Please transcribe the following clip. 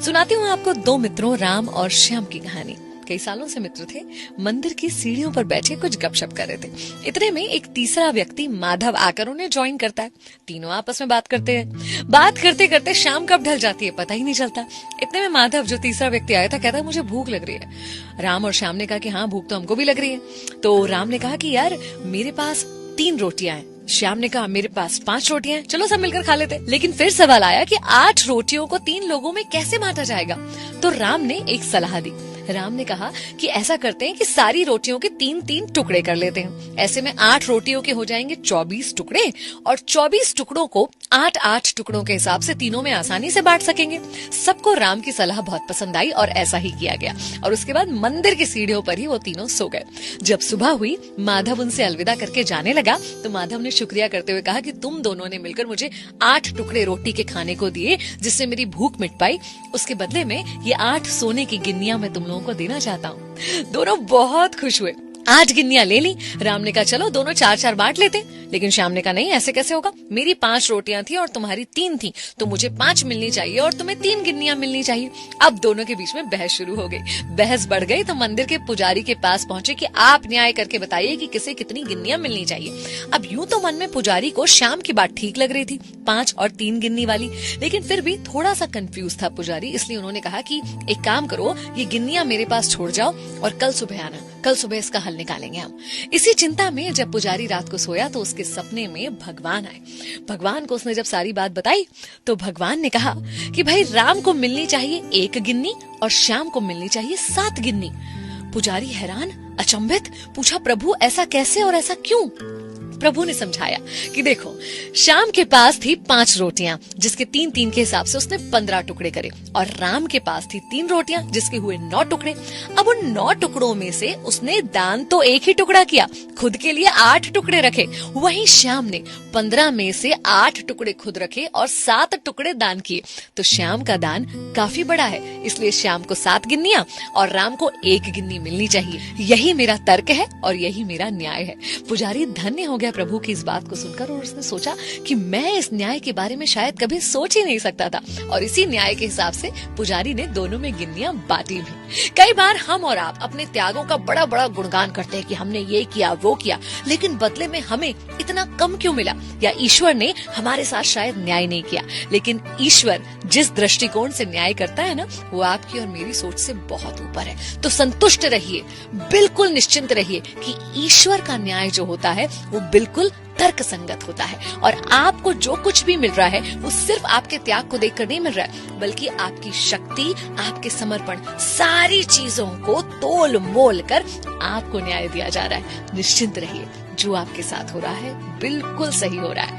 सुनाती हूँ आपको दो मित्रों राम और श्याम की कहानी। कई सालों से मित्र थे। मंदिर की सीढ़ियों पर बैठे कुछ गपशप कर रहे थे। इतने में एक तीसरा व्यक्ति माधव आकर उन्हें ज्वाइन करता है। तीनों आपस में बात करते हैं। बात करते करते शाम कब ढल जाती है पता ही नहीं चलता। इतने में माधव, जो तीसरा व्यक्ति आया था, कहता है मुझे भूख लग रही है। राम और श्याम ने कहा कि हाँ, भूख तो हमको भी लग रही है। तो राम ने कहा कि यार मेरे पास 3 रोटियां हैं। श्याम ने कहा मेरे पास 5 रोटियां हैं, चलो सब मिलकर खा लेते। लेकिन फिर सवाल आया कि 8 रोटियों को 3 लोगों में कैसे बांटा जाएगा। तो राम ने एक सलाह दी। राम ने कहा कि ऐसा करते हैं कि सारी रोटियों के 3-3 टुकड़े कर लेते हैं। ऐसे में 8 रोटियों के हो जाएंगे 24 टुकड़े और 24 टुकड़ों को 8-8 टुकड़ों के हिसाब से तीनों में आसानी से बांट सकेंगे। सबको राम की सलाह बहुत पसंद आई और ऐसा ही किया गया। और उसके बाद मंदिर की सीढ़ियों पर ही वो तीनों सो गए। जब सुबह हुई, माधव उनसे अलविदा करके जाने लगा तो माधव ने शुक्रिया करते हुए कहा कि तुम दोनों ने मिलकर मुझे 8 टुकड़े रोटी के खाने को दिए, जिससे मेरी भूख मिट पाई। उसके बदले में ये 8 सोने की गिन्नियां मैं तुम लोगों को देना चाहता हूँ। दोनों बहुत खुश हुए। 8 गिन्नियां ले ली। राम ने कहा चलो दोनों 4-4 बांट लेते। लेकिन श्याम ने कहा नहीं, ऐसे कैसे होगा। मेरी 5 रोटियां थी और तुम्हारी 3 थी, तो मुझे 5 मिलनी चाहिए और तुम्हें 3 गिन्नियां मिलनी चाहिए। अब दोनों के बीच में बहस शुरू हो गई। बहस बढ़ गई तो मंदिर के पुजारी के पास पहुंचे कि आप न्याय करके बताइए कि किसे कितनी गिन्नियां मिलनी चाहिए। अब यूं तो मन में पुजारी को श्याम की बात ठीक लग रही थी, 5 और 3 गिन्नी वाली, लेकिन फिर भी थोड़ा सा कंफ्यूज था पुजारी। इसलिए उन्होंने कहा कि एक काम करो, ये गिन्नियां मेरे पास छोड़ जाओ और कल सुबह आना, कल सुबह इसका हल निकालेंगे हम। इसी चिंता में जब पुजारी रात को सोया तो उसके सपने में भगवान आए। भगवान को उसने जब सारी बात बताई तो भगवान ने कहा कि भाई राम को मिलनी चाहिए 1 गिन्नी और श्याम को मिलनी चाहिए 7 गिन्नी। पुजारी हैरान, अचंभित, पूछा प्रभु ऐसा कैसे और ऐसा क्यों। प्रभु ने समझाया कि देखो, श्याम के पास थी 5 रोटियां, जिसके 3-3 के हिसाब से उसने 15 टुकड़े करे, और राम के पास थी 3 रोटियां, जिसके हुए 9 टुकड़े। अब उन 9 टुकड़ों में से उसने दान तो 1 ही टुकड़ा किया, खुद के लिए 8 टुकड़े रखे। वहीं श्याम ने 15 में से 8 टुकड़े खुद रखे और 7 टुकड़े दान किए। तो श्याम का दान काफी बड़ा है, इसलिए श्याम को 7 गिन्नियां और राम को 1 गिन्नी मिलनी चाहिए। यही मेरा तर्क है और यही मेरा न्याय है। पुजारी धन्य हो गया प्रभु की इस बात को सुनकर, और उसने सोचा कि मैं इस न्याय के बारे में शायद कभी सोच ही नहीं सकता था। और इसी न्याय के हिसाब से पुजारी ने दोनों में गिन्नियां बांटी भी। कई बार हम और आप अपने त्यागों का बड़ा बड़ा गुणगान करते हैं कि हमने ये किया वो किया, लेकिन बदले में हमें इतना कम क्यों मिला, या ईश्वर ने हमारे साथ शायद न्याय नहीं किया। लेकिन ईश्वर जिस दृष्टिकोण से न्याय करता है ना, वो आपकी और मेरी सोच से बहुत ऊपर है। तो संतुष्ट रहिए, बिल्कुल निश्चिंत रहिए कि ईश्वर का न्याय जो होता है वो बिल्कुल तर्क संगत होता है। और आपको जो कुछ भी मिल रहा है वो सिर्फ आपके त्याग को देखकर नहीं मिल रहा है, बल्कि आपकी शक्ति, आपके समर्पण, सारी चीजों को तोल मोल कर आपको न्याय दिया जा रहा है। निश्चिंत रहिए, जो आपके साथ हो रहा है बिल्कुल सही हो रहा है।